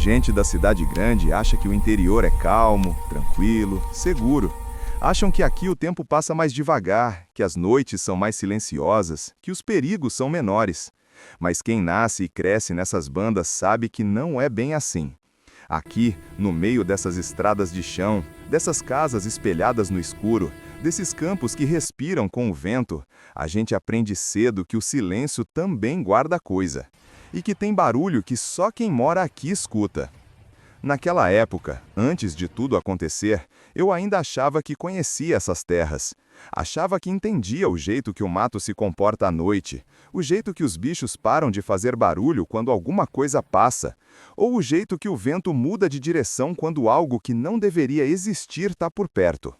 Gente da cidade grande acha que o interior é calmo, tranquilo, seguro. Acham que aqui o tempo passa mais devagar, que as noites são mais silenciosas, que os perigos são menores. Mas quem nasce e cresce nessas bandas sabe que não é bem assim. Aqui, no meio dessas estradas de chão, dessas casas espelhadas no escuro, desses campos que respiram com o vento, a gente aprende cedo que o silêncio também guarda coisa. E que tem barulho que só quem mora aqui escuta. Naquela época, antes de tudo acontecer, eu ainda achava que conhecia essas terras. Achava que entendia o jeito que o mato se comporta à noite, o jeito que os bichos param de fazer barulho quando alguma coisa passa, ou o jeito que o vento muda de direção quando algo que não deveria existir está por perto.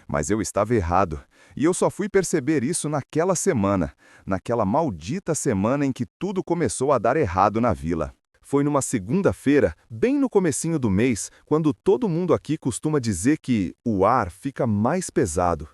Mas eu estava errado, e eu só fui perceber isso naquela semana, naquela maldita semana em que tudo começou a dar errado na vila. Foi numa segunda-feira, bem no comecinho do mês, quando todo mundo aqui costuma dizer que o ar fica mais pesado.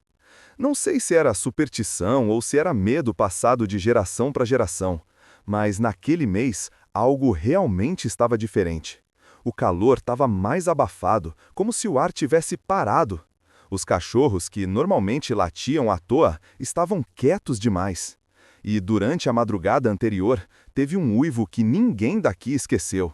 Não sei se era superstição ou se era medo passado de geração para geração, mas naquele mês algo realmente estava diferente. O calor estava mais abafado, como se o ar tivesse parado. Os cachorros, que normalmente latiam à toa, estavam quietos demais. E durante a madrugada anterior, teve um uivo que ninguém daqui esqueceu.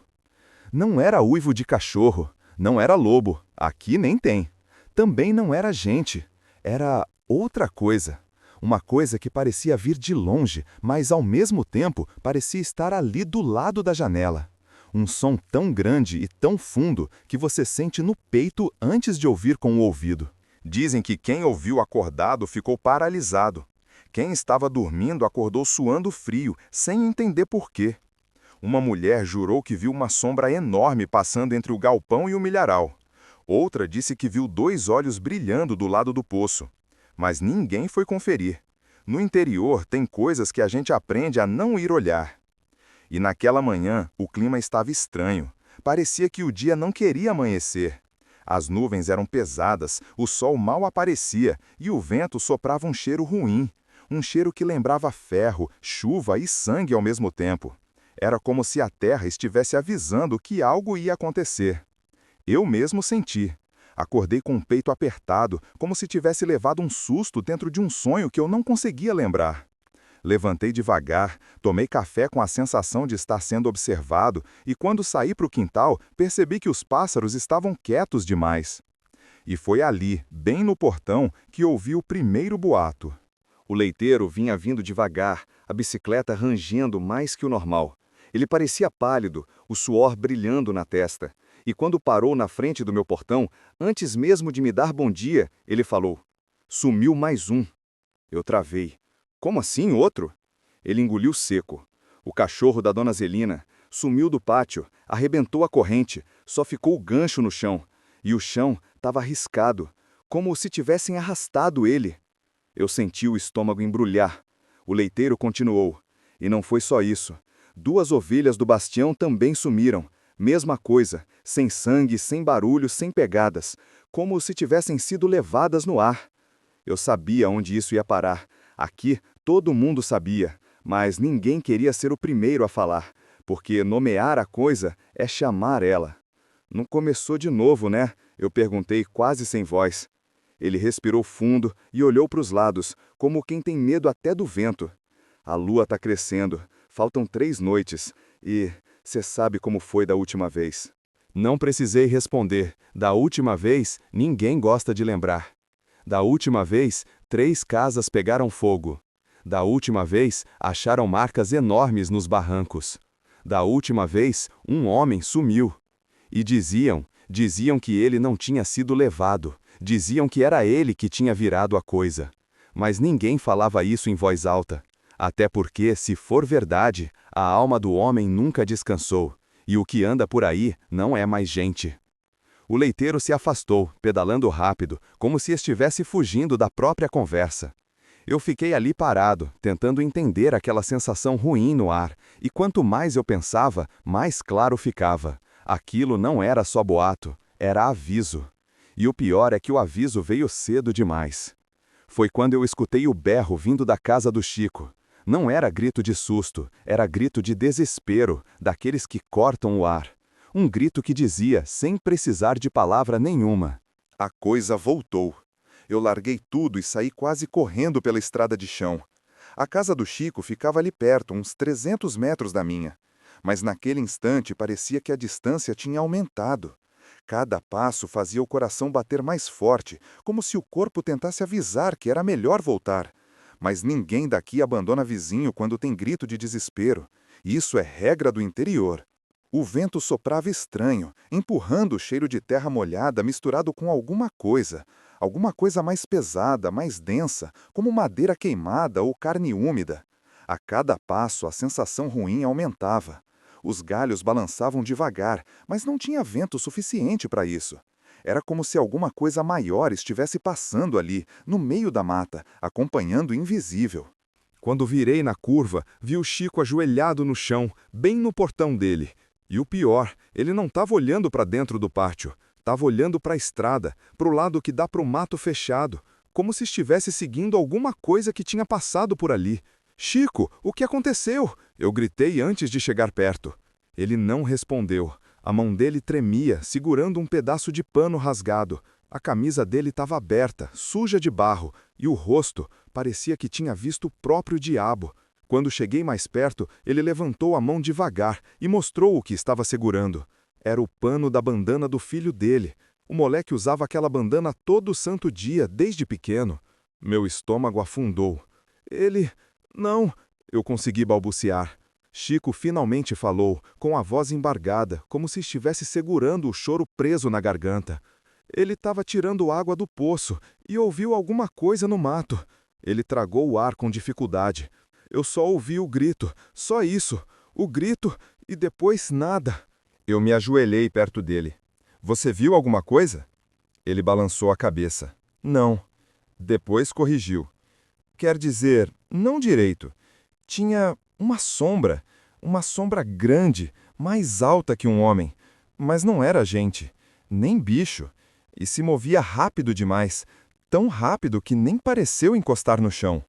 Não era uivo de cachorro, não era lobo, aqui nem tem. Também não era gente, era outra coisa. Uma coisa que parecia vir de longe, mas ao mesmo tempo parecia estar ali do lado da janela. Um som tão grande e tão fundo que você sente no peito antes de ouvir com o ouvido. Dizem que quem ouviu acordado ficou paralisado. Quem estava dormindo acordou suando frio, sem entender por quê. Uma mulher jurou que viu uma sombra enorme passando entre o galpão e o milharal. Outra disse que viu 2 olhos brilhando do lado do poço. Mas ninguém foi conferir. No interior tem coisas que a gente aprende a não ir olhar. E naquela manhã o clima estava estranho. Parecia que o dia não queria amanhecer. As nuvens eram pesadas, o sol mal aparecia e o vento soprava um cheiro ruim. Um cheiro que lembrava ferro, chuva e sangue ao mesmo tempo. Era como se a terra estivesse avisando que algo ia acontecer. Eu mesmo senti. Acordei com o peito apertado, como se tivesse levado um susto dentro de um sonho que eu não conseguia lembrar. Levantei devagar, tomei café com a sensação de estar sendo observado e quando saí para o quintal, percebi que os pássaros estavam quietos demais. E foi ali, bem no portão, que ouvi o primeiro boato. O leiteiro vinha vindo devagar, a bicicleta rangendo mais que o normal. Ele parecia pálido, o suor brilhando na testa. E quando parou na frente do meu portão, antes mesmo de me dar bom dia, ele falou: "Sumiu mais um." Eu travei. "Como assim, outro?" Ele engoliu seco. O cachorro da dona Zelina sumiu do pátio, arrebentou a corrente, só ficou o gancho no chão. E o chão estava riscado, como se tivessem arrastado ele. Eu senti o estômago embrulhar. O leiteiro continuou. E não foi só isso. 2 ovelhas do bastião também sumiram. Mesma coisa, sem sangue, sem barulho, sem pegadas, como se tivessem sido levadas no ar. Eu sabia onde isso ia parar. Aqui todo mundo sabia, mas ninguém queria ser o primeiro a falar, porque nomear a coisa é chamar ela. "Não começou de novo, né?" Eu perguntei quase sem voz. Ele respirou fundo e olhou para os lados, como quem tem medo até do vento. "A lua está crescendo, faltam 3 noites, e você sabe como foi da última vez." Não precisei responder. Da última vez, ninguém gosta de lembrar. Da última vez, 3 casas pegaram fogo. Da última vez, acharam marcas enormes nos barrancos. Da última vez, um homem sumiu. E diziam que ele não tinha sido levado. Diziam que era ele que tinha virado a coisa. Mas ninguém falava isso em voz alta. Até porque, se for verdade, a alma do homem nunca descansou. E o que anda por aí não é mais gente. O leiteiro se afastou, pedalando rápido, como se estivesse fugindo da própria conversa. Eu fiquei ali parado, tentando entender aquela sensação ruim no ar, e quanto mais eu pensava, mais claro ficava. Aquilo não era só boato, era aviso. E o pior é que o aviso veio cedo demais. Foi quando eu escutei o berro vindo da casa do Chico. Não era grito de susto, era grito de desespero, daqueles que cortam o ar. Um grito que dizia, sem precisar de palavra nenhuma: a coisa voltou. Eu larguei tudo e saí quase correndo pela estrada de chão. A casa do Chico ficava ali perto, uns 300 metros da minha. Mas naquele instante parecia que a distância tinha aumentado. Cada passo fazia o coração bater mais forte, como se o corpo tentasse avisar que era melhor voltar. Mas ninguém daqui abandona vizinho quando tem grito de desespero. Isso é regra do interior. O vento soprava estranho, empurrando o cheiro de terra molhada misturado com alguma coisa mais pesada, mais densa, como madeira queimada ou carne úmida. A cada passo, a sensação ruim aumentava. Os galhos balançavam devagar, mas não tinha vento suficiente para isso. Era como se alguma coisa maior estivesse passando ali, no meio da mata, acompanhando o invisível. Quando virei na curva, vi o Chico ajoelhado no chão, bem no portão dele. E o pior, ele não estava olhando para dentro do pátio. Estava olhando para a estrada, para o lado que dá para o mato fechado, como se estivesse seguindo alguma coisa que tinha passado por ali. "Chico, o que aconteceu?" Eu gritei antes de chegar perto. Ele não respondeu. A mão dele tremia, segurando um pedaço de pano rasgado. A camisa dele estava aberta, suja de barro, e o rosto parecia que tinha visto o próprio diabo. Quando cheguei mais perto, ele levantou a mão devagar e mostrou o que estava segurando. Era o pano da bandana do filho dele. O moleque usava aquela bandana todo santo dia, desde pequeno. Meu estômago afundou. Ele... Não, eu consegui balbuciar. Chico finalmente falou, com a voz embargada, como se estivesse segurando o choro preso na garganta. Ele estava tirando água do poço e ouviu alguma coisa no mato. Ele tragou o ar com dificuldade. Eu só ouvi o grito, só isso. O grito e depois nada. Eu me ajoelhei perto dele. "Você viu alguma coisa?" Ele balançou a cabeça. "Não." Depois corrigiu. "Quer dizer, não direito. Tinha uma sombra grande, mais alta que um homem. Mas não era gente, nem bicho. E se movia rápido demais, tão rápido que nem pareceu encostar no chão."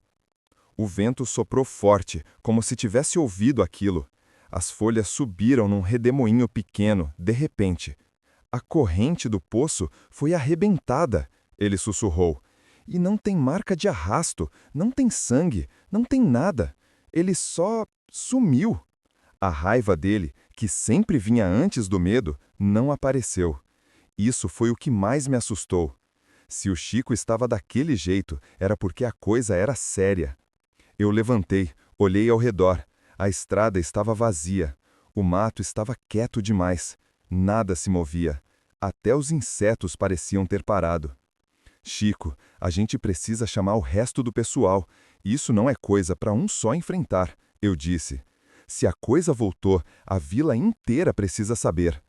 O vento soprou forte, como se tivesse ouvido aquilo. As folhas subiram num redemoinho pequeno, de repente. "A corrente do poço foi arrebentada", ele sussurrou. "E não tem marca de arrasto, não tem sangue, não tem nada. Ele só sumiu." A raiva dele, que sempre vinha antes do medo, não apareceu. Isso foi o que mais me assustou. Se o Chico estava daquele jeito, era porque a coisa era séria. Eu levantei, olhei ao redor. A estrada estava vazia. O mato estava quieto demais. Nada se movia. Até os insetos pareciam ter parado. "Chico, a gente precisa chamar o resto do pessoal. Isso não é coisa para um só enfrentar", eu disse. "Se a coisa voltou, a vila inteira precisa saber."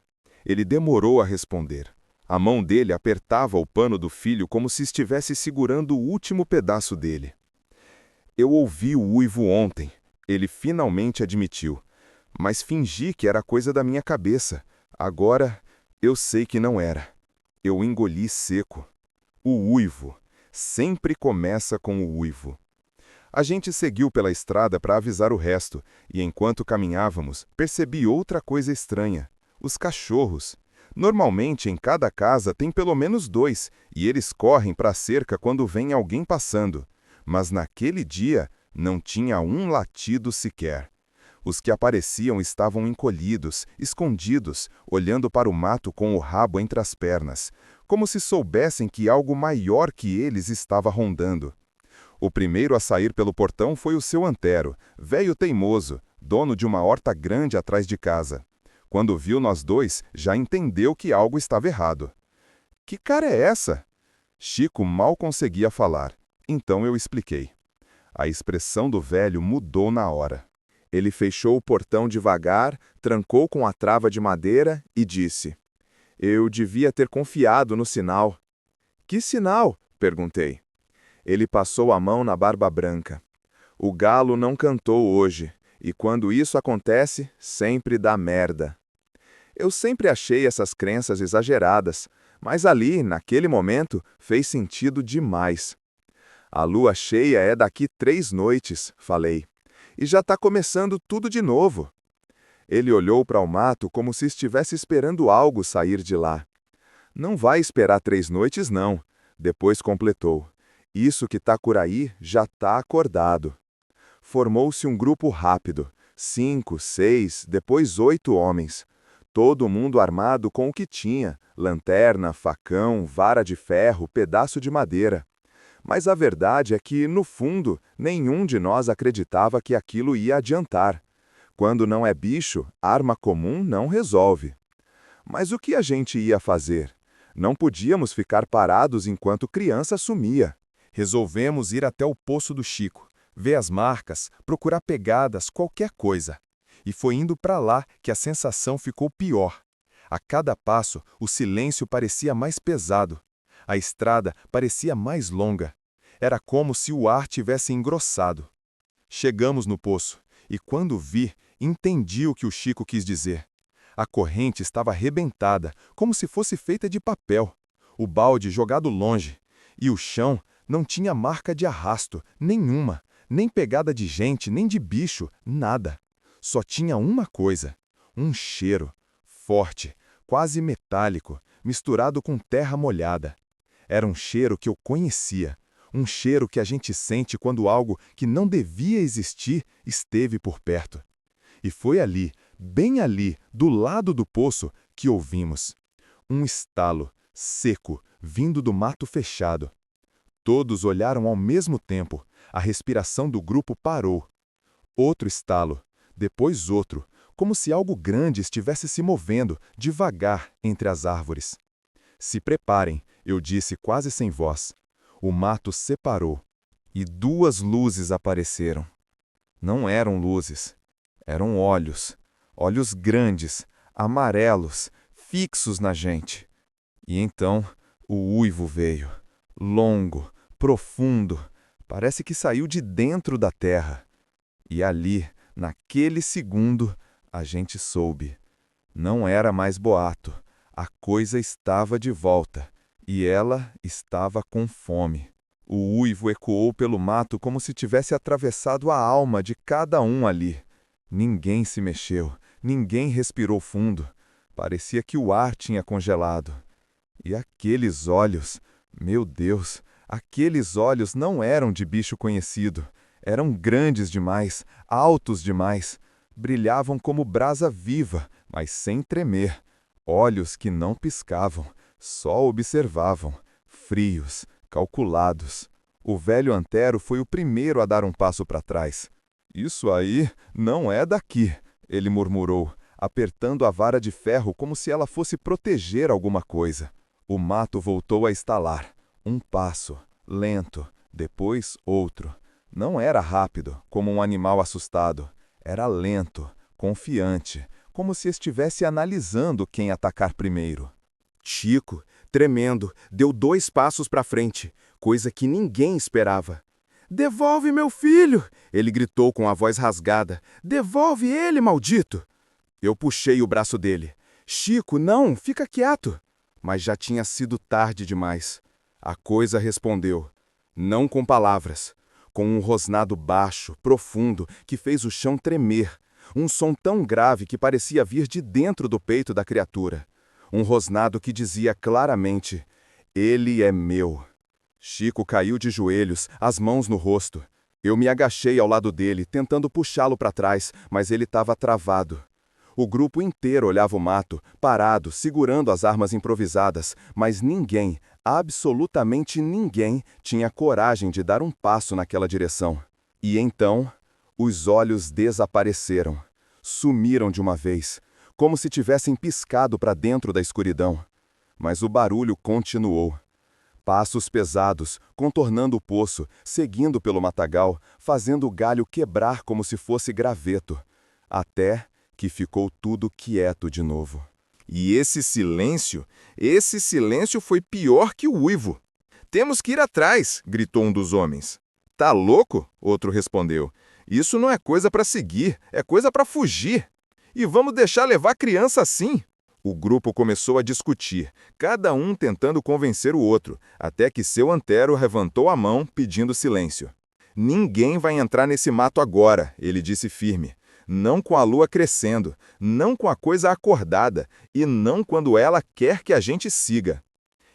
Ele demorou a responder. A mão dele apertava o pano do filho como se estivesse segurando o último pedaço dele. "Eu ouvi o uivo ontem", ele finalmente admitiu. "Mas fingi que era coisa da minha cabeça. Agora, eu sei que não era." Eu engoli seco. O uivo. Sempre começa com o uivo. A gente seguiu pela estrada para avisar o resto, e enquanto caminhávamos, percebi outra coisa estranha. Os cachorros. Normalmente, em cada casa tem pelo menos 2, e eles correm para a cerca quando vem alguém passando. Mas naquele dia, não tinha um latido sequer. Os que apareciam estavam encolhidos, escondidos, olhando para o mato com o rabo entre as pernas, como se soubessem que algo maior que eles estava rondando. O primeiro a sair pelo portão foi o seu Antero, velho teimoso, dono de uma horta grande atrás de casa. Quando viu nós dois, já entendeu que algo estava errado. "Que cara é essa?" Chico mal conseguia falar. Então eu expliquei. A expressão do velho mudou na hora. Ele fechou o portão devagar, trancou com a trava de madeira e disse: "Eu devia ter confiado no sinal." "Que sinal?" perguntei. Ele passou a mão na barba branca. "O galo não cantou hoje, e quando isso acontece, sempre dá merda." Eu sempre achei essas crenças exageradas, mas ali, naquele momento, fez sentido demais. "A lua cheia é daqui 3 noites", falei. "E já está começando tudo de novo." Ele olhou para o mato como se estivesse esperando algo sair de lá. Não vai esperar 3 noites, não. Depois completou. Isso que tá por aí já tá acordado. Formou-se um grupo rápido. 5, 6, depois 8 homens. Todo mundo armado com o que tinha: lanterna, facão, vara de ferro, pedaço de madeira. Mas a verdade é que, no fundo, nenhum de nós acreditava que aquilo ia adiantar. Quando não é bicho, arma comum não resolve. Mas o que a gente ia fazer? Não podíamos ficar parados enquanto criança sumia. Resolvemos ir até o poço do Chico, ver as marcas, procurar pegadas, qualquer coisa. E foi indo para lá que a sensação ficou pior. A cada passo, o silêncio parecia mais pesado. A estrada parecia mais longa. Era como se o ar tivesse engrossado. Chegamos no poço, e quando vi, entendi o que o Chico quis dizer. A corrente estava arrebentada, como se fosse feita de papel. O balde jogado longe. E o chão não tinha marca de arrasto, nenhuma. Nem pegada de gente, nem de bicho, nada. Só tinha uma coisa: um cheiro, forte, quase metálico, misturado com terra molhada. Era um cheiro que eu conhecia, um cheiro que a gente sente quando algo que não devia existir esteve por perto. E foi ali, bem ali, do lado do poço, que ouvimos. Um estalo, seco, vindo do mato fechado. Todos olharam ao mesmo tempo. A respiração do grupo parou. Outro estalo, depois outro, como se algo grande estivesse se movendo, devagar, entre as árvores. Se preparem, eu disse quase sem voz. O mato separou, e 2 luzes apareceram. Não eram luzes, eram olhos. Olhos grandes, amarelos, fixos na gente. E então, o uivo veio, longo, profundo, parece que saiu de dentro da terra. E ali, naquele segundo, a gente soube. Não era mais boato. A coisa estava de volta. E ela estava com fome. O uivo ecoou pelo mato como se tivesse atravessado a alma de cada um ali. Ninguém se mexeu, ninguém respirou fundo. Parecia que o ar tinha congelado. E aqueles olhos, meu Deus, aqueles olhos não eram de bicho conhecido. Eram grandes demais, altos demais. Brilhavam como brasa viva, mas sem tremer. Olhos que não piscavam, só observavam, frios, calculados. O velho Antero foi o primeiro a dar um passo para trás. Isso aí não é daqui, ele murmurou, apertando a vara de ferro como se ela fosse proteger alguma coisa. O mato voltou a estalar. Um passo, lento, depois outro. Não era rápido, como um animal assustado. Era lento, confiante, como se estivesse analisando quem atacar primeiro. Chico, tremendo, deu 2 passos para frente, coisa que ninguém esperava. "Devolve meu filho!" ele gritou com a voz rasgada. "Devolve ele, maldito!" Eu puxei o braço dele. "Chico, não, fica quieto!" Mas já tinha sido tarde demais. A coisa respondeu, não com palavras, com um rosnado baixo, profundo, que fez o chão tremer. Um som tão grave que parecia vir de dentro do peito da criatura. Um rosnado que dizia claramente: "Ele é meu." Chico caiu de joelhos, as mãos no rosto. Eu me agachei ao lado dele, tentando puxá-lo para trás, mas ele estava travado. O grupo inteiro olhava o mato, parado, segurando as armas improvisadas, mas ninguém, absolutamente ninguém, tinha coragem de dar um passo naquela direção. E então, os olhos desapareceram. Sumiram de uma vez, como se tivessem piscado para dentro da escuridão. Mas o barulho continuou. Passos pesados, contornando o poço, seguindo pelo matagal, fazendo o galho quebrar como se fosse graveto. Até que ficou tudo quieto de novo. E esse silêncio foi pior que o uivo. "Temos que ir atrás", gritou um dos homens. "Tá louco?", outro respondeu. "Isso não é coisa para seguir, é coisa para fugir. E vamos deixar levar a criança assim?" O grupo começou a discutir, cada um tentando convencer o outro, até que seu Antero levantou a mão, pedindo silêncio. "Ninguém vai entrar nesse mato agora", ele disse firme. não com a lua crescendo, não com a coisa acordada e não quando ela quer que a gente siga.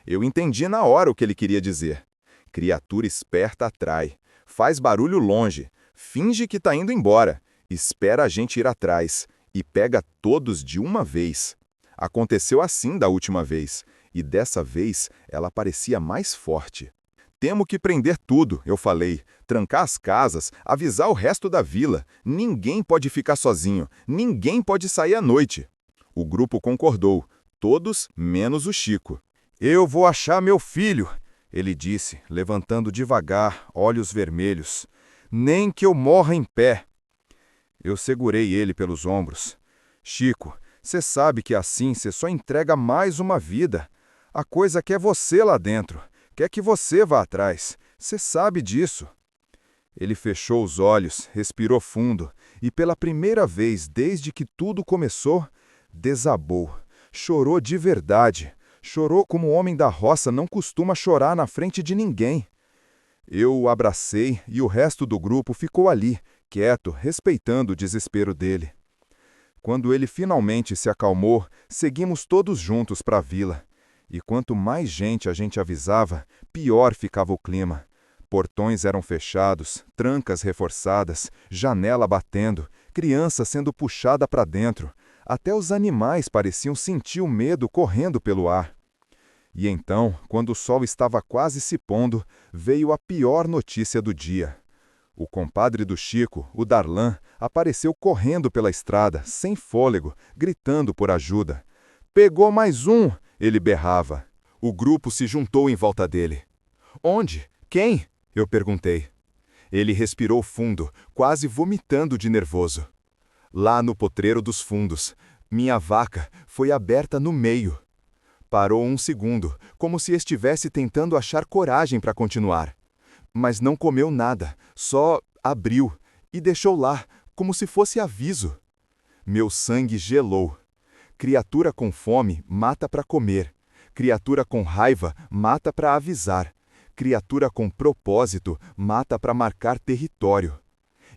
Eu entendi na hora o que ele queria dizer. Criatura esperta atrai, faz barulho longe, finge que tá indo embora, espera a gente ir atrás e pega todos de uma vez. Aconteceu assim da última vez, e dessa vez ela parecia mais forte. Temo que prender tudo, eu falei, trancar as casas, avisar o resto da vila. Ninguém pode ficar sozinho, ninguém pode sair à noite. O grupo concordou, todos menos o Chico. Eu vou achar meu filho, ele disse, levantando devagar, olhos vermelhos. Nem que eu morra em pé. Eu segurei ele pelos ombros. Chico, você sabe que assim você só entrega mais uma vida. A coisa quer você lá dentro. Quer que você vá atrás. Você sabe disso. Ele fechou os olhos, respirou fundo e, pela primeira vez desde que tudo começou, desabou. Chorou de verdade. Chorou como o homem da roça não costuma chorar na frente de ninguém. Eu o abracei e o resto do grupo ficou ali, quieto, respeitando o desespero dele. Quando ele finalmente se acalmou, seguimos todos juntos para a vila. E quanto mais gente a gente avisava, pior ficava o clima. Portões eram fechados, trancas reforçadas, janela batendo, criança sendo puxada para dentro. Até os animais pareciam sentir o medo correndo pelo ar. E então, quando o sol estava quase se pondo, veio a pior notícia do dia. O compadre do Chico, o Darlan, apareceu correndo pela estrada, sem fôlego, gritando por ajuda. "Pegou mais um!" ele berrava. O grupo se juntou em volta dele. "Onde? Quem?" eu perguntei. Ele respirou fundo, quase vomitando de nervoso. "Lá no potreiro dos fundos. Minha vaca foi aberta no meio." Parou um segundo, como se estivesse tentando achar coragem para continuar. Mas não comeu nada, só abriu e deixou lá, como se fosse aviso. Meu sangue gelou. Criatura com fome mata para comer. Criatura com raiva mata para avisar. Criatura com propósito mata para marcar território.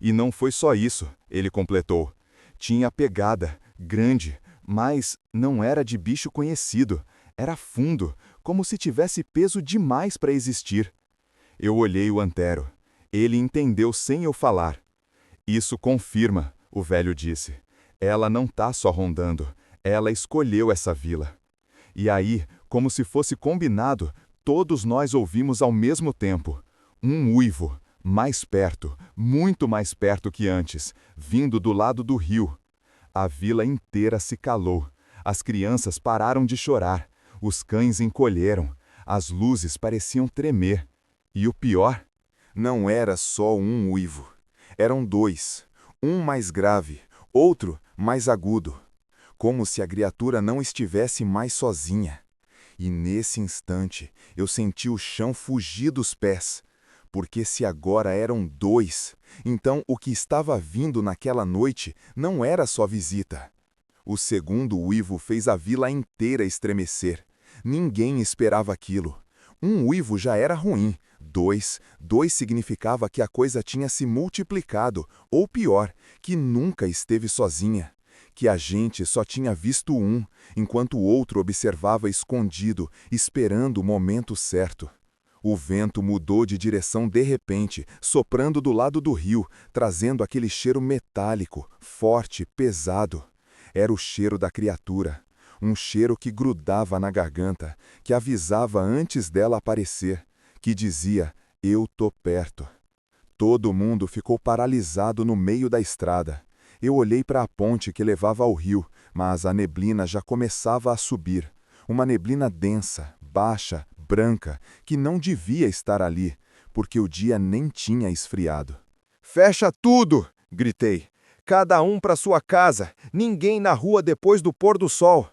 E não foi só isso, ele completou. Tinha pegada, grande, mas não era de bicho conhecido. Era fundo, como se tivesse peso demais para existir. Eu olhei o Antero. Ele entendeu sem eu falar. "Isso confirma", o velho disse. "Ela não tá só rondando. Ela escolheu essa vila." E aí, como se fosse combinado, todos nós ouvimos ao mesmo tempo. Um uivo, mais perto, muito mais perto que antes, vindo do lado do rio. A vila inteira se calou. As crianças pararam de chorar. Os cães encolheram. As luzes pareciam tremer. E o pior, não era só um uivo. Eram dois. Um mais grave, outro mais agudo. Como se a criatura não estivesse mais sozinha. E nesse instante, eu senti o chão fugir dos pés. Porque se agora eram dois, então o que estava vindo naquela noite não era só visita. O segundo uivo fez a vila inteira estremecer. Ninguém esperava aquilo. Um uivo já era ruim. Dois significava que a coisa tinha se multiplicado, ou pior, que nunca esteve sozinha. Que a gente só tinha visto um, enquanto o outro observava escondido, esperando o momento certo. O vento mudou de direção de repente, soprando do lado do rio, trazendo aquele cheiro metálico, forte, pesado. Era o cheiro da criatura. Um cheiro que grudava na garganta, que avisava antes dela aparecer, que dizia, "Eu tô perto." Todo mundo ficou paralisado no meio da estrada. Eu olhei para a ponte que levava ao rio, mas a neblina já começava a subir. Uma neblina densa, baixa, branca, que não devia estar ali, porque o dia nem tinha esfriado. "Fecha tudo!" gritei. "Cada um para sua casa, ninguém na rua depois do pôr do sol."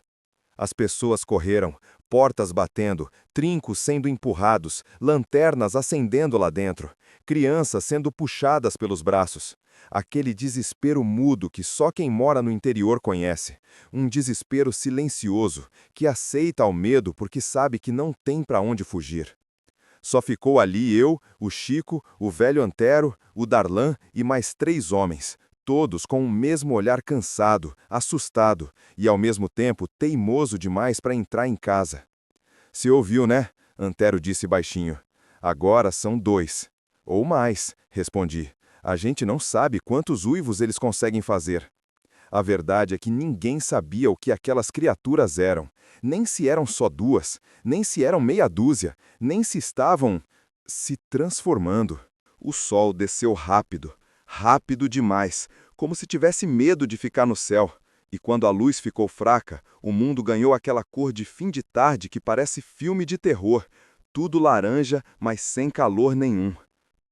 As pessoas correram, portas batendo, trincos sendo empurrados, lanternas acendendo lá dentro, crianças sendo puxadas pelos braços. Aquele desespero mudo que só quem mora no interior conhece. Um desespero silencioso, que aceita o medo porque sabe que não tem para onde fugir. Só ficou ali eu, o Chico, o velho Antero, o Darlan e mais 3 homens, todos com o mesmo olhar cansado, assustado e ao mesmo tempo teimoso demais para entrar em casa. "Se ouviu, né?" Antero disse baixinho. "Agora são 2. Ou mais", respondi. "A gente não sabe quantos uivos eles conseguem fazer." A verdade é que ninguém sabia o que aquelas criaturas eram, nem se eram só 2, nem se eram meia dúzia, nem se estavam se transformando. O sol desceu rápido, rápido demais, como se tivesse medo de ficar no céu. E quando a luz ficou fraca, o mundo ganhou aquela cor de fim de tarde que parece filme de terror. Tudo laranja, mas sem calor nenhum.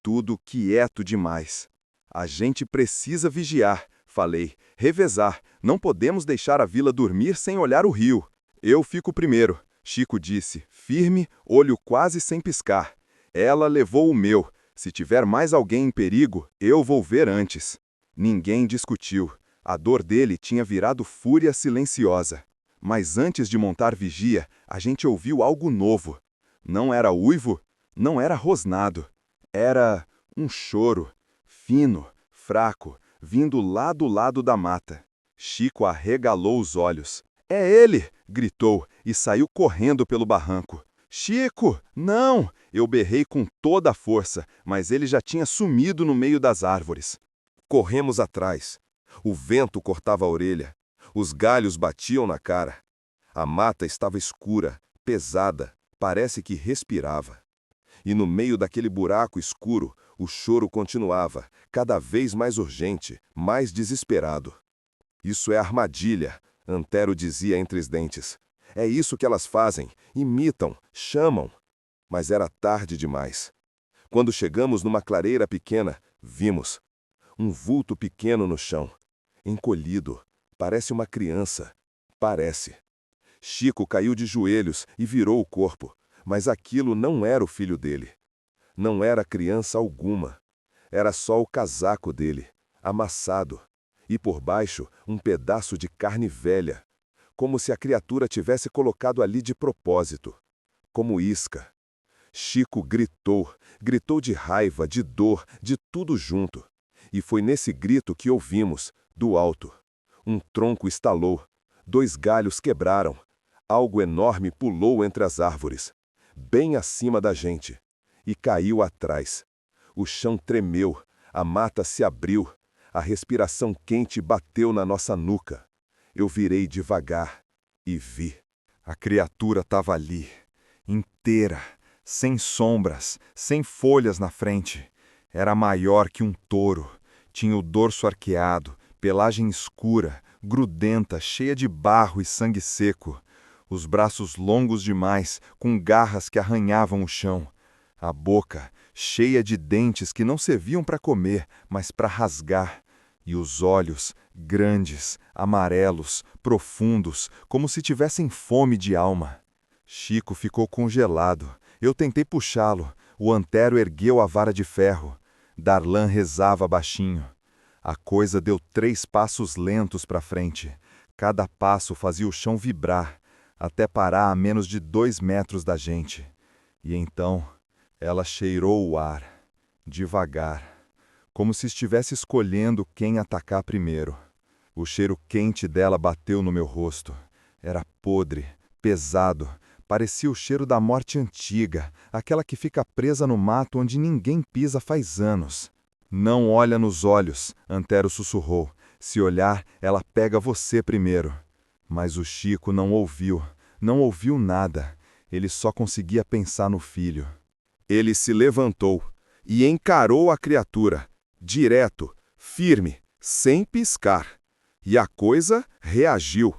Tudo quieto demais. "A gente precisa vigiar", falei. "Revezar. Não podemos deixar a vila dormir sem olhar o rio." "Eu fico primeiro", Chico disse, firme, olho quase sem piscar. "Ela levou o meu. Se tiver mais alguém em perigo, eu vou ver antes." Ninguém discutiu. A dor dele tinha virado fúria silenciosa. Mas antes de montar vigia, a gente ouviu algo novo. Não era uivo, não era rosnado. Era um choro, fino, fraco, vindo lá do lado da mata. Chico arregalou os olhos. "É ele!" gritou e saiu correndo pelo barranco. "Chico, não!" Eu berrei com toda a força, mas ele já tinha sumido no meio das árvores. Corremos atrás. O vento cortava a orelha. Os galhos batiam na cara. A mata estava escura, pesada, parece que respirava. E no meio daquele buraco escuro, o choro continuava, cada vez mais urgente, mais desesperado. "Isso é armadilha", Antero dizia entre os dentes. "É isso que elas fazem, imitam, chamam." Mas era tarde demais. Quando chegamos numa clareira pequena, vimos um vulto pequeno no chão, encolhido, parece uma criança, parece. Chico caiu de joelhos e virou o corpo, mas aquilo não era o filho dele. Não era criança alguma. Era só o casaco dele, amassado, e por baixo um pedaço de carne velha, como se a criatura tivesse colocado ali de propósito, como isca. Chico gritou, gritou de raiva, de dor, de tudo junto. E foi nesse grito que ouvimos, do alto. Um tronco estalou, 2 galhos quebraram, algo enorme pulou entre as árvores, bem acima da gente, e caiu atrás. O chão tremeu, a mata se abriu, a respiração quente bateu na nossa nuca. Eu virei devagar e vi. A criatura estava ali, inteira, sem sombras, sem folhas na frente. Era maior que um touro. Tinha o dorso arqueado, pelagem escura, grudenta, cheia de barro e sangue seco. Os braços longos demais, com garras que arranhavam o chão. A boca, cheia de dentes que não serviam para comer, mas para rasgar. E os olhos, grandes, amarelos, profundos, como se tivessem fome de alma. Chico ficou congelado. Eu tentei puxá-lo. O Antero ergueu a vara de ferro. Darlan rezava baixinho. A coisa deu 3 passos lentos para frente. Cada passo fazia o chão vibrar, até parar a menos de 2 metros da gente. E então, ela cheirou o ar, devagar, como se estivesse escolhendo quem atacar primeiro. O cheiro quente dela bateu no meu rosto. Era podre, pesado, parecia o cheiro da morte antiga, aquela que fica presa no mato onde ninguém pisa faz anos. "Não olha nos olhos", Antero sussurrou. "Se olhar, ela pega você primeiro." Mas o Chico não ouviu nada. Ele só conseguia pensar no filho. Ele se levantou e encarou a criatura, direto, firme, sem piscar. E a coisa reagiu.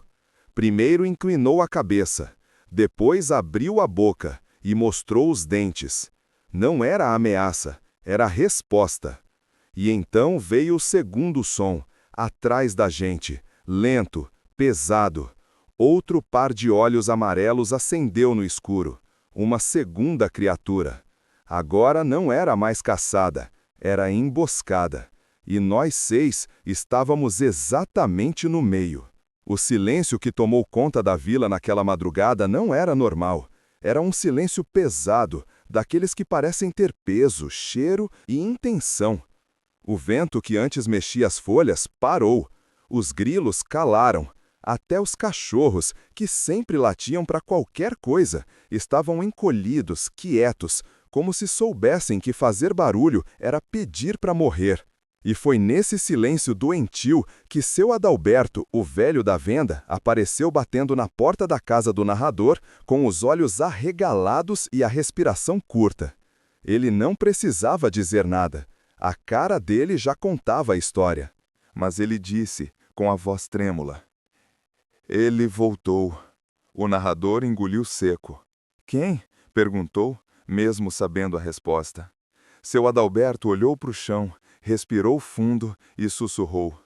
Primeiro inclinou a cabeça, depois abriu a boca e mostrou os dentes. Não era ameaça, era resposta. E então veio o segundo som, atrás da gente, lento, pesado. Outro par de olhos amarelos acendeu no escuro. Uma segunda criatura. Agora não era mais caçada, era emboscada. E nós 6 estávamos exatamente no meio. O silêncio que tomou conta da vila naquela madrugada não era normal. Era um silêncio pesado, daqueles que parecem ter peso, cheiro e intenção. O vento que antes mexia as folhas parou. Os grilos calaram. Até os cachorros, que sempre latiam para qualquer coisa, estavam encolhidos, quietos, como se soubessem que fazer barulho era pedir para morrer. E foi nesse silêncio doentio que seu Adalberto, o velho da venda, apareceu batendo na porta da casa do narrador, com os olhos arregalados e a respiração curta. Ele não precisava dizer nada. A cara dele já contava a história. Mas ele disse, com a voz trêmula: "Ele voltou." O narrador engoliu seco. "Quem?" perguntou, mesmo sabendo a resposta. Seu Adalberto olhou para o chão, respirou fundo e sussurrou: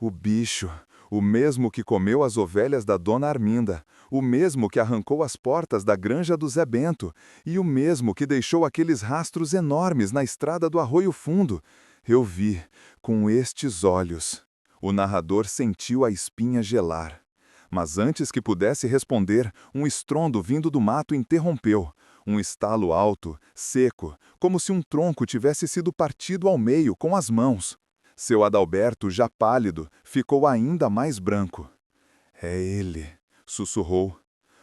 "O bicho, o mesmo que comeu as ovelhas da dona Arminda, o mesmo que arrancou as portas da granja do Zé Bento, e o mesmo que deixou aqueles rastros enormes na estrada do Arroio Fundo. Eu vi, com estes olhos." O narrador sentiu a espinha gelar. Mas antes que pudesse responder, um estrondo vindo do mato interrompeu. Um estalo alto, seco, como se um tronco tivesse sido partido ao meio com as mãos. Seu Adalberto, já pálido, ficou ainda mais branco. "É ele", sussurrou.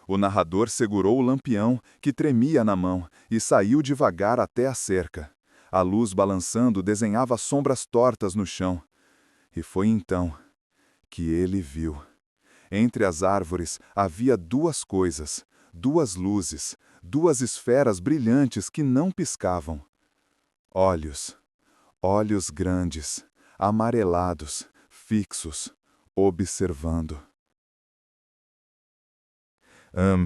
O narrador segurou o lampião, que tremia na mão, e saiu devagar até a cerca. A luz balançando desenhava sombras tortas no chão. E foi então que ele viu. Entre as árvores havia duas coisas, duas luzes, duas esferas brilhantes que não piscavam. Olhos, olhos grandes, amarelados, fixos, observando.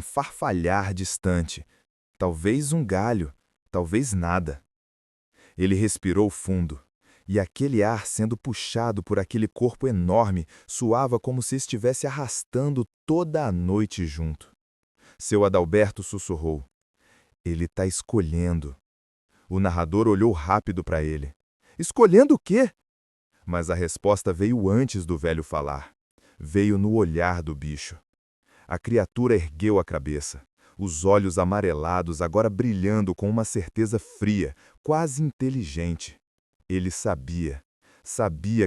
Farfalhar distante, talvez um galho, talvez nada. Ele respirou fundo. E aquele ar sendo puxado por aquele corpo enorme soava como se estivesse arrastando toda a noite junto. Seu Adalberto sussurrou: "Ele está escolhendo." O narrador olhou rápido para ele. "Escolhendo o quê?" Mas a resposta veio antes do velho falar. Veio no olhar do bicho. A criatura ergueu a cabeça, os olhos amarelados agora brilhando com uma certeza fria, quase inteligente. Ele sabia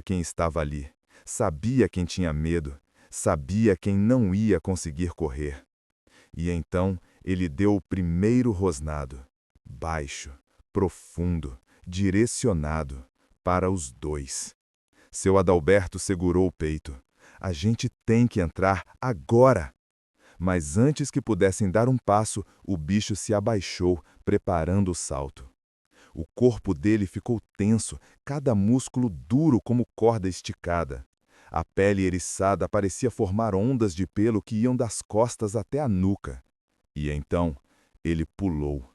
quem estava ali, sabia quem tinha medo, sabia quem não ia conseguir correr. E então ele deu o primeiro rosnado, baixo, profundo, direcionado, para os dois. Seu Adalberto segurou o peito. "A gente tem que entrar agora." Mas antes que pudessem dar um passo, o bicho se abaixou, preparando o salto. O corpo dele ficou tenso, cada músculo duro como corda esticada. A pele eriçada parecia formar ondas de pelo que iam das costas até a nuca. E então, ele pulou.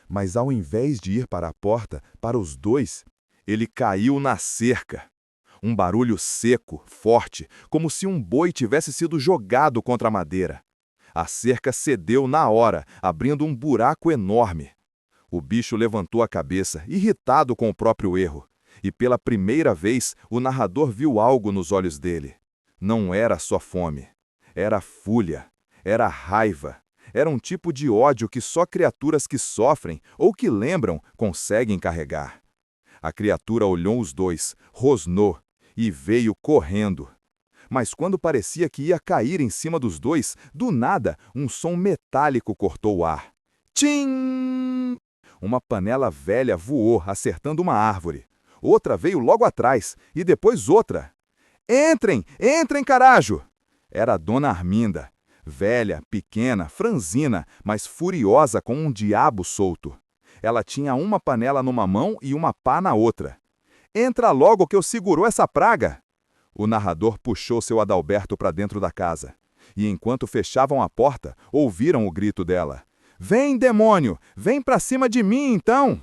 Mas ao invés de ir para a porta, para os dois, ele caiu na cerca. Um barulho seco, forte, como se um boi tivesse sido jogado contra a madeira. A cerca cedeu na hora, abrindo um buraco enorme. O bicho levantou a cabeça, irritado com o próprio erro. E pela primeira vez, o narrador viu algo nos olhos dele. Não era só fome. Era fúria. Era raiva. Era um tipo de ódio que só criaturas que sofrem ou que lembram conseguem carregar. A criatura olhou os dois, rosnou e veio correndo. Mas quando parecia que ia cair em cima dos dois, do nada, um som metálico cortou o ar. Tchim! Uma panela velha voou, acertando uma árvore. Outra veio logo atrás, e depois outra. Entrem, carajo! Era a dona Arminda. Velha, pequena, franzina, mas furiosa como um diabo solto. Ela tinha uma panela numa mão e uma pá na outra. Entra logo que eu segurou essa praga! O narrador puxou seu Adalberto para dentro da casa. E enquanto fechavam a porta, ouviram o grito dela. Vem, demônio! Vem para cima de mim, então!